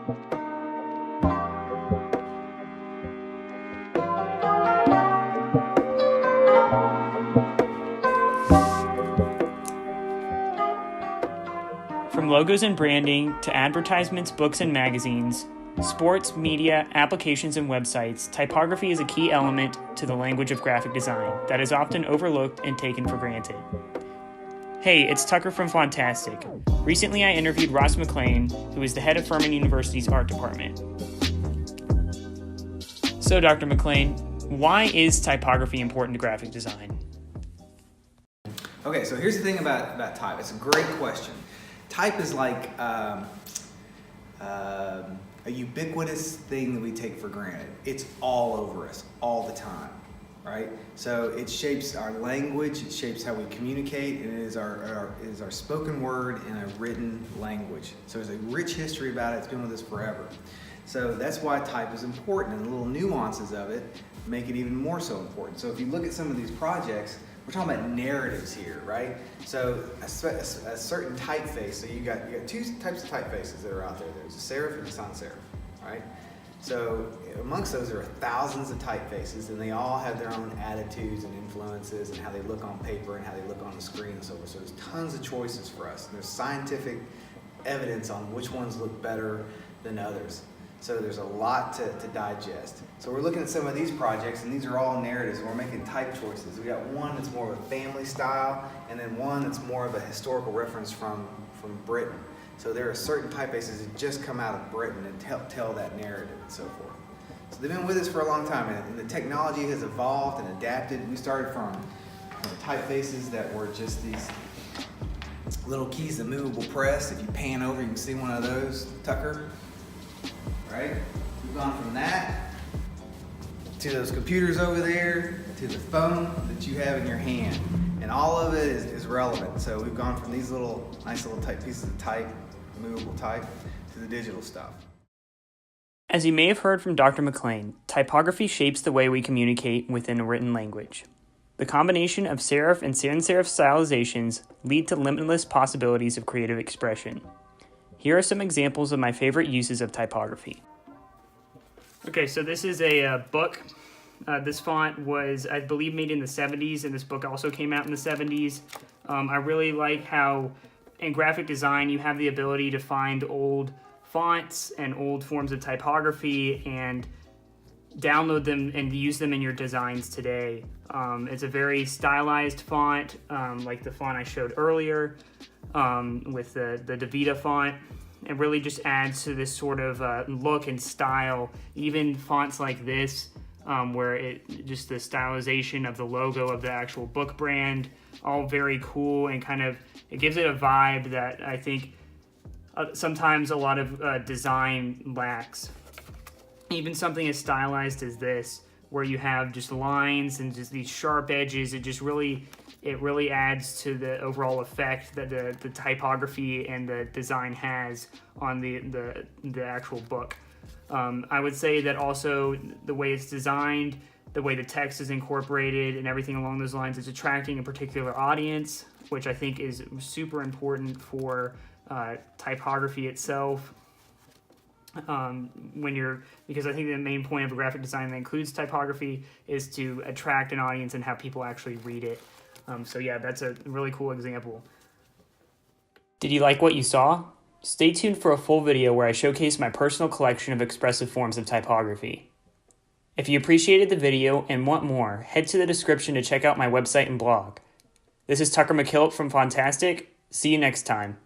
From logos and branding to advertisements, books, and magazines, sports, media, applications, and websites, typography is a key element to the language of graphic design that is often overlooked and taken for granted. Hey, it's Tucker from Fontastic. Recently, I interviewed Ross McLean, who is the head of Furman University's art department. So, Dr. McLean, why is typography important to graphic design? Okay, so here's the thing about type. It's a great question. Type is like a ubiquitous thing that we take for granted. It's all over us all the time, right? So it shapes our language, it shapes how we communicate, and it is our spoken word in a written language. So there's a rich history about it. It's been with us forever. So that's why type is important, and the little nuances of it make it even more so important. So if you look at some of these projects, we're talking about narratives here, right? So a certain typeface, so you got two types of typefaces that are out there. There's a serif and a sans serif, right? So amongst those there are thousands of typefaces, and they all have their own attitudes and influences and how they look on paper and how they look on the screen and so forth. So there's tons of choices for us. And there's scientific evidence on which ones look better than others. So there's a lot to digest. So we're looking at some of these projects, and these are all narratives, and we're making type choices. We got one that's more of a family style, and then one that's more of a historical reference from Britain. So there are certain typefaces that just come out of Britain and tell that narrative and so forth. So they've been with us for a long time, and the technology has evolved and adapted. We started from typefaces that were just these little keys to movable press. If you pan over, you can see one of those, Tucker. Right? We've gone from that to those computers over there to the phone that you have in your hand. And all of it is relevant. So we've gone from these nice little type pieces of type, movable type, to the digital stuff. As you may have heard from Dr. McLean, typography shapes the way we communicate within a written language. The combination of serif and sans serif stylizations lead to limitless possibilities of creative expression. Here are some examples of my favorite uses of typography. Okay, so this is a book. This font was, I believe, made in the 70s, and this book also came out in the 70s. I really like how in graphic design you have the ability to find old fonts and old forms of typography and download them and use them in your designs today. It's a very stylized font, like the font I showed earlier, with the DaVita font. It really just adds to this sort of look and style. Even fonts like this, where just the stylization of the logo of the actual book brand, all very cool, and kind of it gives it a vibe that I think sometimes a lot of design lacks. Even something as stylized as this, where you have just lines and just these sharp edges, it really adds to the overall effect that the typography and the design has on the actual book. I would say that also the way it's designed, the way the text is incorporated, and everything along those lines is attracting a particular audience, which I think is super important for typography itself. Because I think the main point of a graphic design that includes typography is to attract an audience and have people actually read it. So yeah, that's a really cool example. Did you like what you saw? Stay tuned for a full video where I showcase my personal collection of expressive forms of typography. If you appreciated the video and want more, head to the description to check out my website and blog. This is Tucker McKillop from Fontastic. See you next time.